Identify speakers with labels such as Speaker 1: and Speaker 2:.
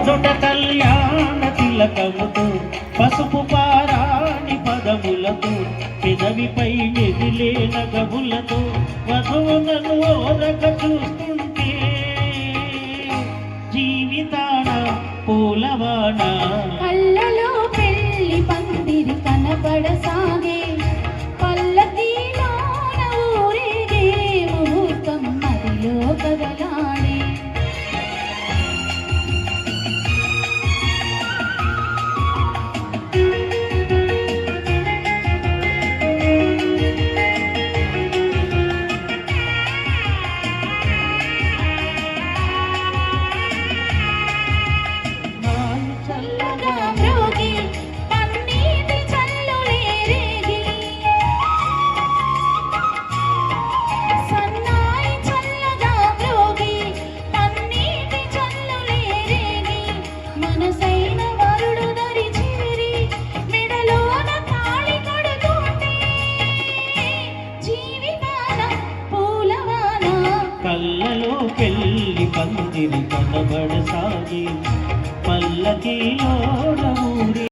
Speaker 1: నుదుట కళ్యాణ తిలకముతో పసుపు పారాణి పదములతో పెదవిపై మెదిలే నగములతో వధువులను ఓరక చూస్తుంటే జీవితాన పూలవాన
Speaker 2: కళ్ళలో పెళ్లి పందిరి కనబడసాగే పల్లకీలోన ఊరేగే ముహూర్తం మదిలో కదలాడే
Speaker 1: కళ్ళలో పెళ్లి పందిరి కనబడసాగి పల్లకీలో ఊరే